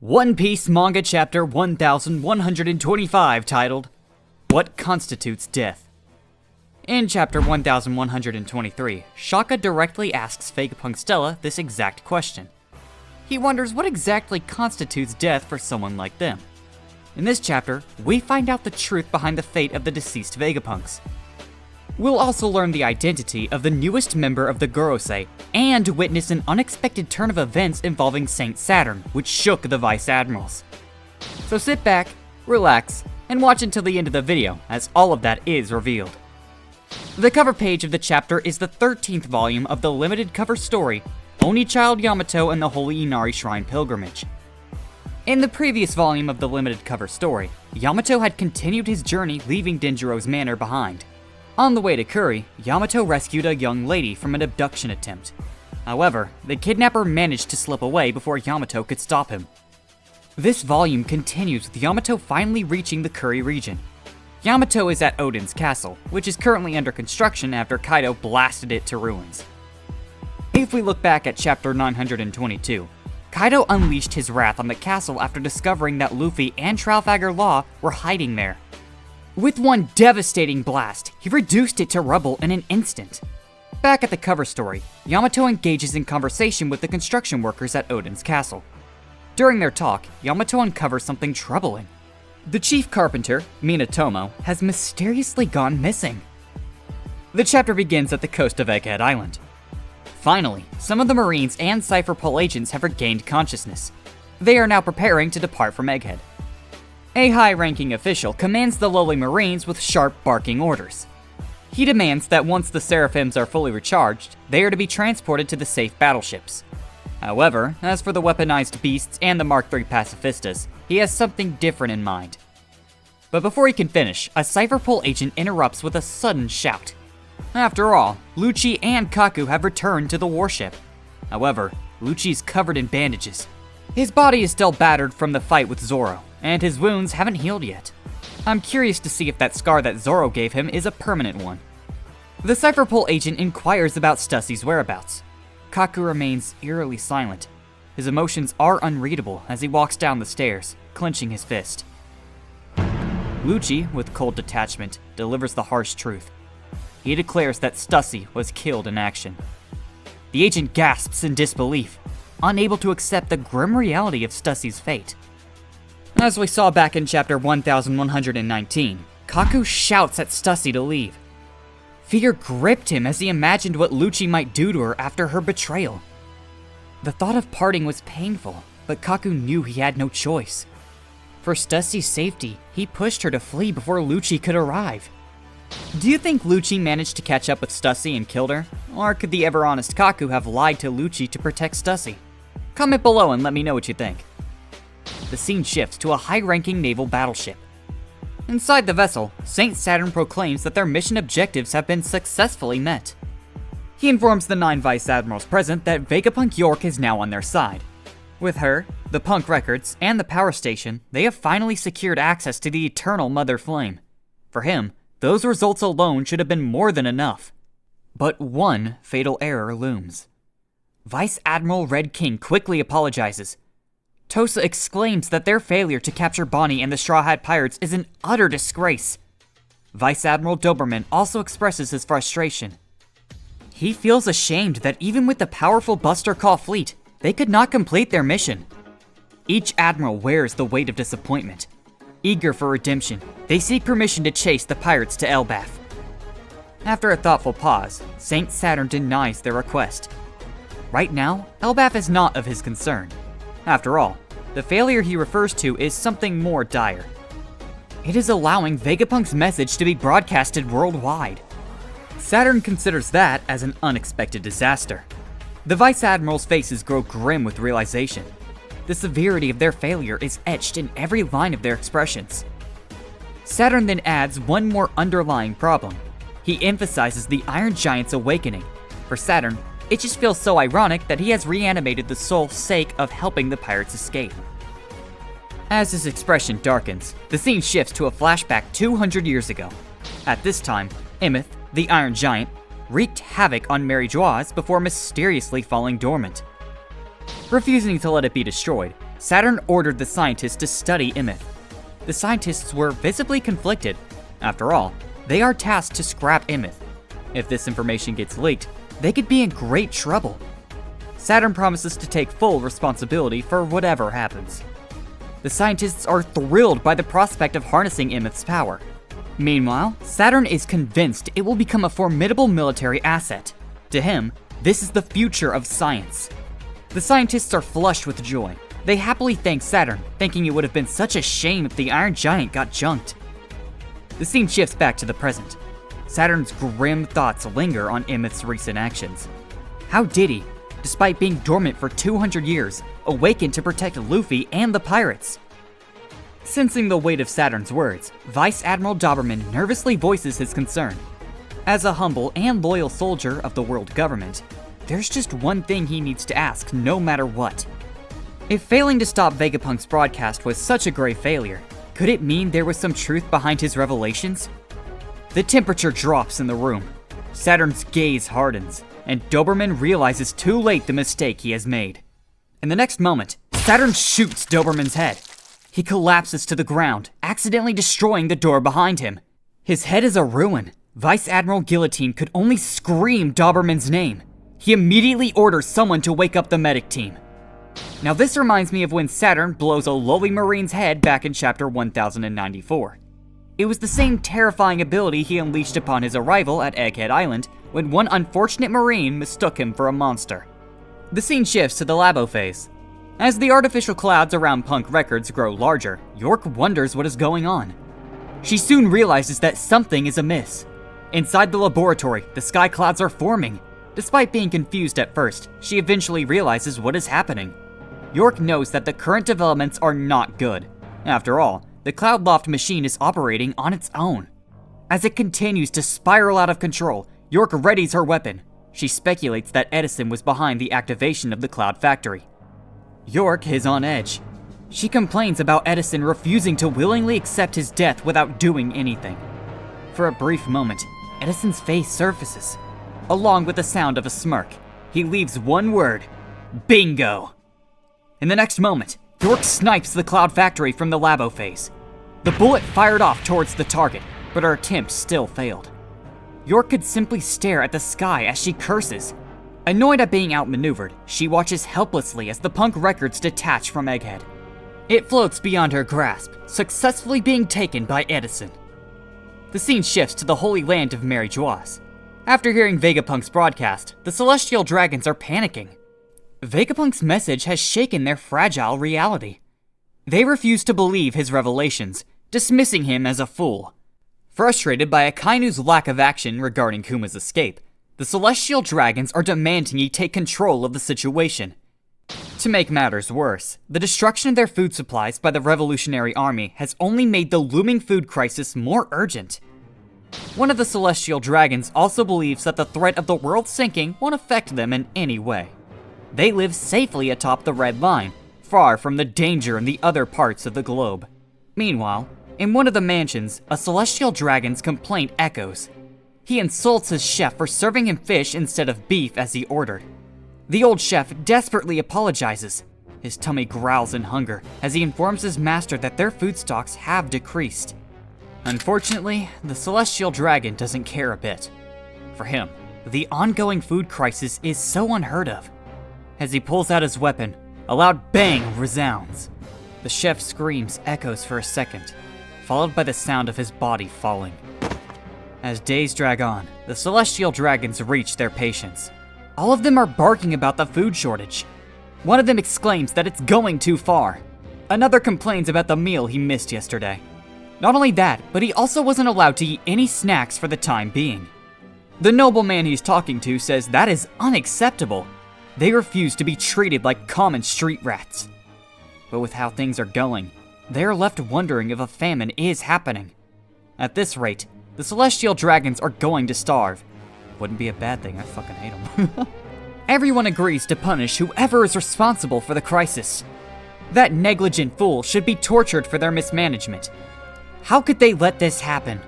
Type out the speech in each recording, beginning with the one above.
One Piece Manga Chapter 1125 titled, What Constitutes Death? In Chapter 1123, Shaka directly asks Vegapunk Stella this exact question. He wonders what exactly constitutes death for someone like them. In this chapter, we find out the truth behind the fate of the deceased Vegapunks. We'll also learn the identity of the newest member of the Gorosei, and witness an unexpected turn of events involving Saint Saturn, which shook the Vice Admirals. So sit back, relax, and watch until the end of the video, as all of that is revealed. The cover page of the chapter is the 13th volume of the limited cover story, Only Child Yamato and the Holy Inari Shrine Pilgrimage. In the previous volume of the limited cover story, Yamato had continued his journey leaving Denjiro's manor behind. On the way to Kuri, Yamato rescued a young lady from an abduction attempt. However, the kidnapper managed to slip away before Yamato could stop him. This volume continues with Yamato finally reaching the Kuri region. Yamato is at Odin's castle, which is currently under construction after Kaido blasted it to ruins. If we look back at chapter 922, Kaido unleashed his wrath on the castle after discovering that Luffy and Trafalgar Law were hiding there. With one devastating blast, he reduced it to rubble in an instant. Back at the cover story, Yamato engages in conversation with the construction workers at Odin's castle. During their talk, Yamato uncovers something troubling. The chief carpenter, Minatomo, has mysteriously gone missing. The chapter begins at the coast of Egghead Island. Finally, some of the Marines and Cypher Pole agents have regained consciousness. They are now preparing to depart from Egghead. A high-ranking official commands the lowly Marines with sharp, barking orders. He demands that once the Seraphims are fully recharged, they are to be transported to the safe battleships. However, as for the weaponized beasts and the Mark III pacifistas, he has something different in mind. But before he can finish, a Cypher Pole agent interrupts with a sudden shout. After all, Lucci and Kaku have returned to the warship. However, Lucci's covered in bandages. His body is still battered from the fight with Zoro, and his wounds haven't healed yet. I'm curious to see if that scar that Zoro gave him is a permanent one. The Cypher Pole agent inquires about Stussie's whereabouts. Kaku remains eerily silent. His emotions are unreadable as he walks down the stairs, clenching his fist. Lucci, with cold detachment, delivers the harsh truth. He declares that Stussie was killed in action. The agent gasps in disbelief, unable to accept the grim reality of Stussie's fate. As we saw back in chapter 1119, Kaku shouts at Stussie to leave. Fear gripped him as he imagined what Lucci might do to her after her betrayal. The thought of parting was painful, but Kaku knew he had no choice. For Stussie's safety, he pushed her to flee before Lucci could arrive. Do you think Lucci managed to catch up with Stussie and killed her? Or could the ever-honest Kaku have lied to Lucci to protect Stussie? Comment below and let me know what you think. The scene shifts to a high-ranking naval battleship. Inside the vessel, Saint Saturn proclaims that their mission objectives have been successfully met. He informs the 9 Vice Admirals present that Vegapunk York is now on their side. With her, the Punk Records, and the power station, they have finally secured access to the eternal Mother Flame. For him, those results alone should have been more than enough. But one fatal error looms. Vice Admiral Red King quickly apologizes. Tosa exclaims that their failure to capture Bonnie and the Straw Hat Pirates is an utter disgrace. Vice Admiral Doberman also expresses his frustration. He feels ashamed that even with the powerful Buster Call fleet, they could not complete their mission. Each admiral wears the weight of disappointment. Eager for redemption, they seek permission to chase the pirates to Elbaf. After a thoughtful pause, Saint Saturn denies their request. Right now, Elbaf is not of his concern. After all, the failure he refers to is something more dire. It is allowing Vegapunk's message to be broadcasted worldwide. Saturn considers that as an unexpected disaster. The Vice Admirals' faces grow grim with realization. The severity of their failure is etched in every line of their expressions. Saturn then adds one more underlying problem. He emphasizes the Iron Giant's awakening. For Saturn, it just feels so ironic that he has reanimated the sole sake of helping the pirates escape. As his expression darkens, the scene shifts to a flashback 200 years ago. At this time, Emeth, the Iron Giant, wreaked havoc on Mary Joaz before mysteriously falling dormant. Refusing to let it be destroyed, Saturn ordered the scientists to study Imith. The scientists were visibly conflicted. After all, they are tasked to scrap Imith. If this information gets leaked, they could be in great trouble. Saturn promises to take full responsibility for whatever happens. The scientists are thrilled by the prospect of harnessing Imith's power. Meanwhile, Saturn is convinced it will become a formidable military asset. To him, this is the future of science. The scientists are flushed with joy. They happily thank Saturn, thinking it would have been such a shame if the Iron Giant got junked. The scene shifts back to the present. Saturn's grim thoughts linger on Imith's recent actions. How did he, despite being dormant for 200 years, awaken to protect Luffy and the pirates? Sensing the weight of Saturn's words, Vice Admiral Doberman nervously voices his concern. As a humble and loyal soldier of the world government, there's just one thing he needs to ask no matter what. If failing to stop Vegapunk's broadcast was such a grave failure, could it mean there was some truth behind his revelations? The temperature drops in the room. Saturn's gaze hardens, and Doberman realizes too late the mistake he has made. In the next moment, Saturn shoots Doberman's head. He collapses to the ground, accidentally destroying the door behind him. His head is a ruin. Vice Admiral Guillotine could only scream Doberman's name. He immediately orders someone to wake up the medic team. Now this reminds me of when Saturn blows a lowly Marine's head back in chapter 1094. It was the same terrifying ability he unleashed upon his arrival at Egghead Island when one unfortunate Marine mistook him for a monster. The scene shifts to the Labo phase. As the artificial clouds around Punk Records grow larger, York wonders what is going on. She soon realizes that something is amiss. Inside the laboratory, the sky clouds are forming. Despite being confused at first, she eventually realizes what is happening. York knows that the current developments are not good. After all, the Cloud Loft machine is operating on its own. As it continues to spiral out of control, York readies her weapon. She speculates that Edison was behind the activation of the Cloud Factory. York is on edge. She complains about Edison refusing to willingly accept his death without doing anything. For a brief moment, Edison's face surfaces. Along with the sound of a smirk, he leaves one word: bingo! In the next moment, York snipes the Cloud Factory from the Labo phase. The bullet fired off towards the target, but her attempt still failed. York could simply stare at the sky as she curses. Annoyed at being outmaneuvered, she watches helplessly as the Punk Records detach from Egghead. It floats beyond her grasp, successfully being taken by Edison. The scene shifts to the holy land of Mary Joise. After hearing Vegapunk's broadcast, the Celestial Dragons are panicking. Vegapunk's message has shaken their fragile reality. They refuse to believe his revelations, dismissing him as a fool. Frustrated by Akainu's lack of action regarding Kuma's escape, the Celestial Dragons are demanding he take control of the situation. To make matters worse, the destruction of their food supplies by the Revolutionary Army has only made the looming food crisis more urgent. One of the Celestial Dragons also believes that the threat of the world sinking won't affect them in any way. They live safely atop the Red Line, far from the danger in the other parts of the globe. Meanwhile, in one of the mansions, a Celestial Dragon's complaint echoes. He insults his chef for serving him fish instead of beef as he ordered. The old chef desperately apologizes. His tummy growls in hunger as he informs his master that their food stocks have decreased. Unfortunately, the Celestial Dragon doesn't care a bit. For him, the ongoing food crisis is so unheard of. As he pulls out his weapon, a loud bang resounds. The chef's screams echoes for a second, followed by the sound of his body falling. As days drag on, the Celestial Dragons reach their patience. All of them are barking about the food shortage. One of them exclaims that it's going too far. Another complains about the meal he missed yesterday. Not only that, but he also wasn't allowed to eat any snacks for the time being. The nobleman he's talking to says that is unacceptable. They refuse to be treated like common street rats. But with how things are going, they are left wondering if a famine is happening. At this rate, the Celestial Dragons are going to starve. Wouldn't be a bad thing, I fucking hate them. Everyone agrees to punish whoever is responsible for the crisis. That negligent fool should be tortured for their mismanagement. How could they let this happen?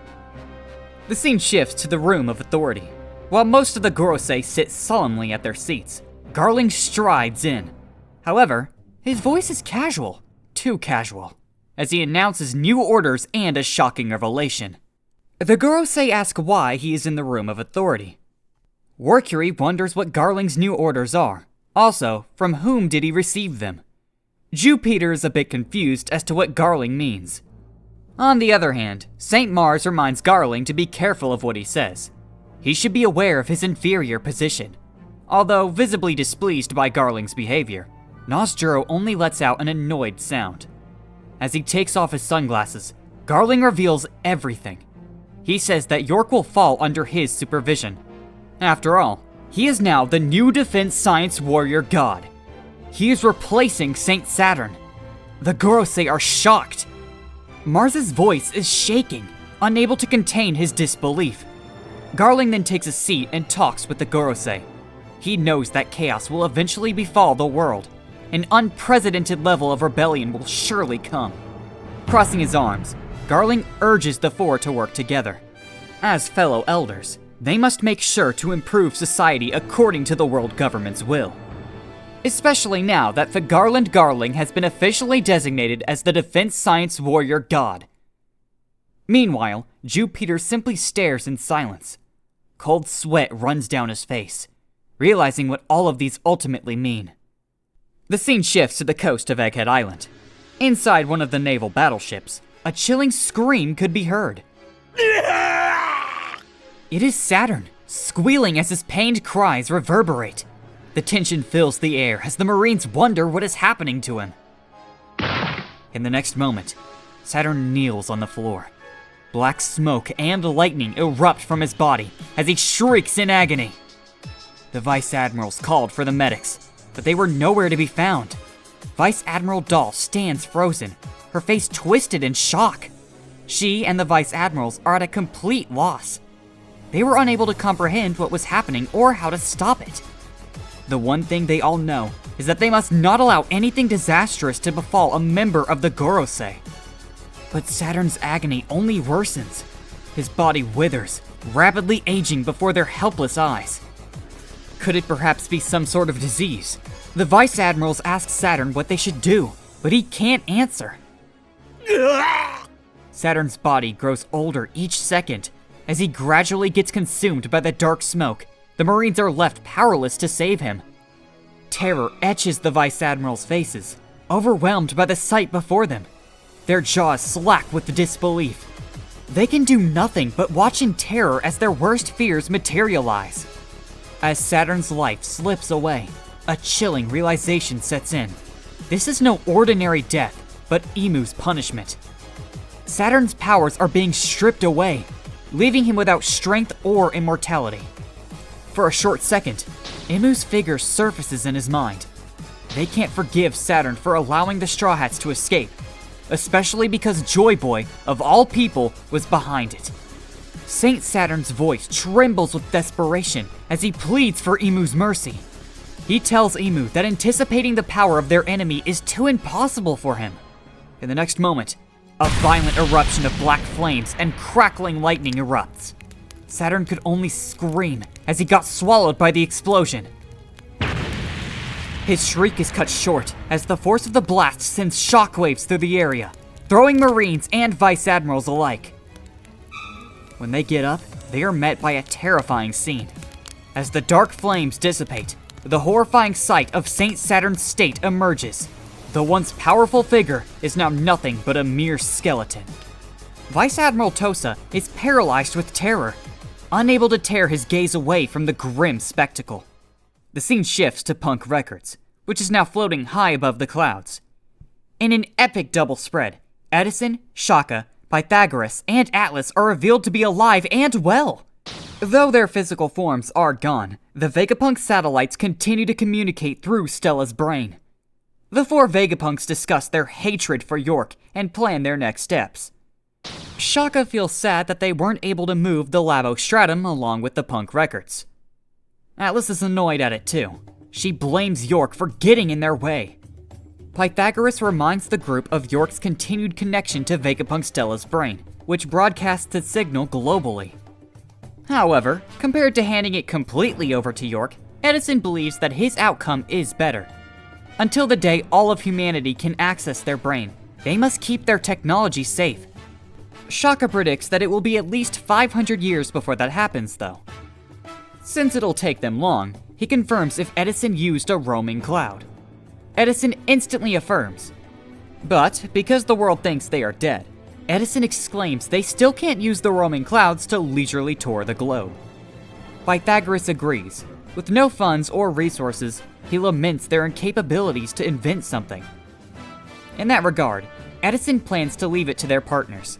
The scene shifts to the room of authority. While most of the Gorosei sit solemnly at their seats, Garling strides in. However, His voice is casual, too casual, as he announces new orders and a shocking revelation. The Gorosei ask why he is in the room of authority. Mercury wonders what Garling's new orders are. Also, from whom did he receive them? Jupiter is a bit confused as to what Garling means. On the other hand, St. Mars reminds Garling to be careful of what he says. He should be aware of his inferior position. Although visibly displeased by Garling's behavior, Nozduro only lets out an annoyed sound. As he takes off his sunglasses, Garling reveals everything. He says that York will fall under his supervision. After all, he is now the new defense science warrior god. He is replacing Saint Saturn. The Gorosei are shocked. Mars's voice is shaking, unable to contain his disbelief. Garling then takes a seat and talks with the Gorosei. He knows that chaos will eventually befall the world. An unprecedented level of rebellion will surely come. Crossing his arms, Garling urges the four to work together. As fellow elders, they must make sure to improve society according to the world government's will. Especially now that Garland Garling has been officially designated as the Defense Science Warrior God. Meanwhile, Jupiter simply stares in silence. Cold sweat runs down his face, realizing what all of these ultimately mean. The scene shifts to the coast of Egghead Island. Inside one of the naval battleships, a chilling scream could be heard. It is Saturn, squealing as his pained cries reverberate. The tension fills the air as the Marines wonder what is happening to him. In the next moment, Saturn kneels on the floor. Black smoke and lightning erupt from his body as he shrieks in agony. The Vice Admirals called for the medics, but they were nowhere to be found. Vice Admiral Dahl stands frozen, her face twisted in shock. She and the Vice Admirals are at a complete loss. They were unable to comprehend what was happening or how to stop it. The one thing they all know is that they must not allow anything disastrous to befall a member of the Gorosei. But Saturn's agony only worsens. His body withers, rapidly aging before their helpless eyes. Could it perhaps be some sort of disease? The Vice Admirals ask Saturn what they should do, but he can't answer. Saturn's body grows older each second. As he gradually gets consumed by the dark smoke, the Marines are left powerless to save him. Terror etches the Vice Admirals' faces, overwhelmed by the sight before them. Their jaws slack with disbelief. They can do nothing but watch in terror as their worst fears materialize. As Saturn's life slips away, a chilling realization sets in. This is no ordinary death, but Emu's punishment. Saturn's powers are being stripped away, leaving him without strength or immortality. For a short second, Emu's figure surfaces in his mind. They can't forgive Saturn for allowing the Straw Hats to escape, especially because Joy Boy, of all people, was behind it. Saint Saturn's voice trembles with desperation as he pleads for Emu's mercy. He tells Emu that anticipating the power of their enemy is too impossible for him. In the next moment, a violent eruption of black flames and crackling lightning erupts. Saturn could only scream as he got swallowed by the explosion. His shriek is cut short as the force of the blast sends shockwaves through the area, throwing Marines and Vice Admirals alike. When they get up, they are met by a terrifying scene. As the dark flames dissipate, the horrifying sight of Saint Saturn's state emerges. The once powerful figure is now nothing but a mere skeleton. Vice Admiral Tosa is paralyzed with terror, unable to tear his gaze away from the grim spectacle. The scene shifts to Punk Records, which is now floating high above the clouds. In an epic double spread, Edison, Shaka, Pythagoras, and Atlas are revealed to be alive and well. Though their physical forms are gone, the Vegapunk satellites continue to communicate through Stella's brain. The four Vegapunks discuss their hatred for York and plan their next steps. Shaka feels sad that they weren't able to move the Labo Stratum along with the Punk Records. Atlas is annoyed at it too. She blames York for getting in their way. Pythagoras reminds the group of York's continued connection to Vegapunk Stella's brain, which broadcasts its signal globally. However, compared to handing it completely over to York, Edison believes that his outcome is better. Until the day all of humanity can access their brain, they must keep their technology safe. Shaka predicts that it will be at least 500 years before that happens, though. Since it'll take them long, he confirms if Edison used a roaming cloud. Edison instantly affirms. But because the world thinks they are dead, Edison exclaims they still can't use the roaming clouds to leisurely tour the globe. Pythagoras agrees. With no funds or resources, he laments their incapabilities to invent something. In that regard, Edison plans to leave it to their partners.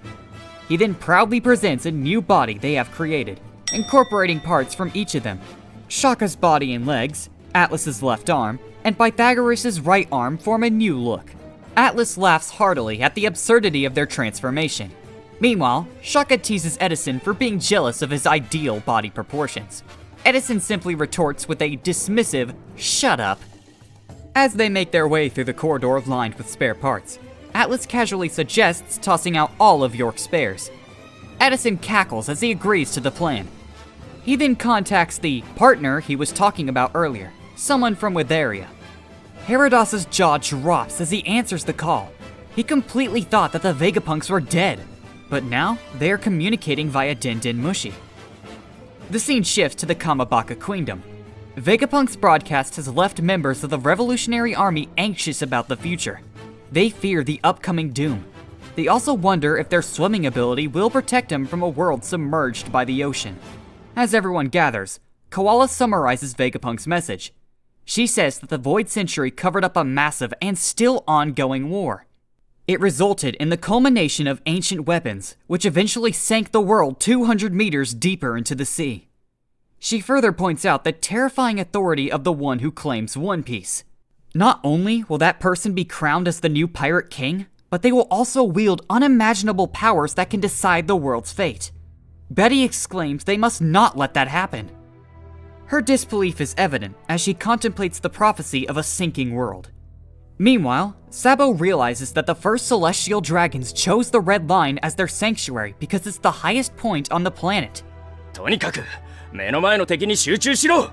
He then proudly presents a new body they have created, incorporating parts from each of them. Shaka's body and legs, Atlas's left arm, and Pythagoras' right arm form a new look. Atlas laughs heartily at the absurdity of their transformation. Meanwhile, Shaka teases Edison for being jealous of his ideal body proportions. Edison simply retorts with a dismissive, "Shut up." As they make their way through the corridor lined with spare parts, Atlas casually suggests tossing out all of York's spares. Edison cackles as he agrees to the plan. He then contacts the partner he was talking about earlier, someone from Witheria. Herodos's jaw drops as he answers the call. He completely thought that the Vegapunks were dead, but now they are communicating via Din Din Mushi. The scene shifts to the Kamabaka Queendom. Vegapunk's broadcast has left members of the Revolutionary Army anxious about the future. They fear the upcoming doom. They also wonder if their swimming ability will protect them from a world submerged by the ocean. As everyone gathers, Koala summarizes Vegapunk's message. She says that the Void Century covered up a massive and still ongoing war. It resulted in the culmination of ancient weapons, which eventually sank the world 200 meters deeper into the sea. She further points out the terrifying authority of the one who claims One Piece. Not only will that person be crowned as the new pirate king, but they will also wield unimaginable powers that can decide the world's fate. Betty exclaims they must not let that happen. Her disbelief is evident as she contemplates the prophecy of a sinking world. Meanwhile, Sabo realizes that the first celestial dragons chose the Red Line as their sanctuary because it's the highest point on the planet. とにかく目の前の敵に集中しろ!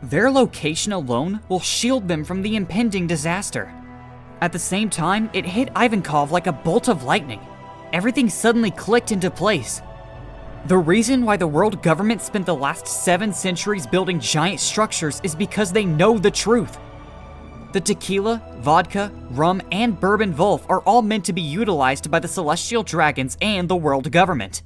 Their location alone will shield them from the impending disaster. At the same time, it hit Ivankov like a bolt of lightning. Everything suddenly clicked into place. The reason why the world government spent the last 7 centuries building giant structures is because they know the truth. The tequila, vodka, rum, and bourbon Wolf are all meant to be utilized by the celestial dragons and the world government.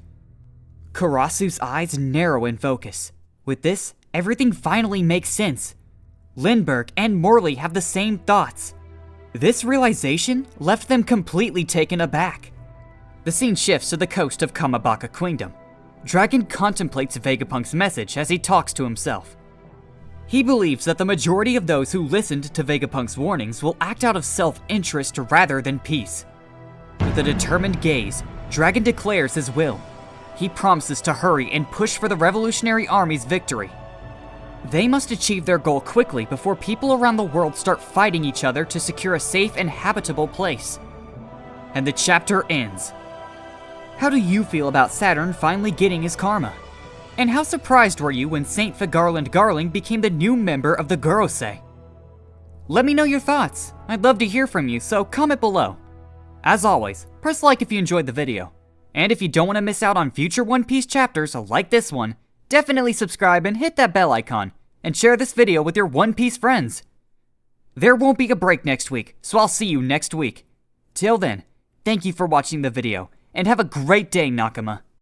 Karasu's eyes narrow in focus. With this, everything finally makes sense. Lindbergh and Morley have the same thoughts. This realization left them completely taken aback. The scene shifts to the coast of Kamabaka Queendom. Dragon contemplates Vegapunk's message as he talks to himself. He believes that the majority of those who listened to Vegapunk's warnings will act out of self-interest rather than peace. With a determined gaze, Dragon declares his will. He promises to hurry and push for the Revolutionary Army's victory. They must achieve their goal quickly before people around the world start fighting each other to secure a safe and habitable place. And the chapter ends. How do you feel about Saturn finally getting his karma? And how surprised were you when Saint Garland Garling became the new member of the Gorosei? Let me know your thoughts. I'd love to hear from you, so comment below. As always, press like if you enjoyed the video. And if you don't want to miss out on future One Piece chapters like this one, definitely subscribe and hit that bell icon, and share this video with your One Piece friends. There won't be a break next week, so I'll see you next week. Till then, thank you for watching the video, and have a great day, Nakama.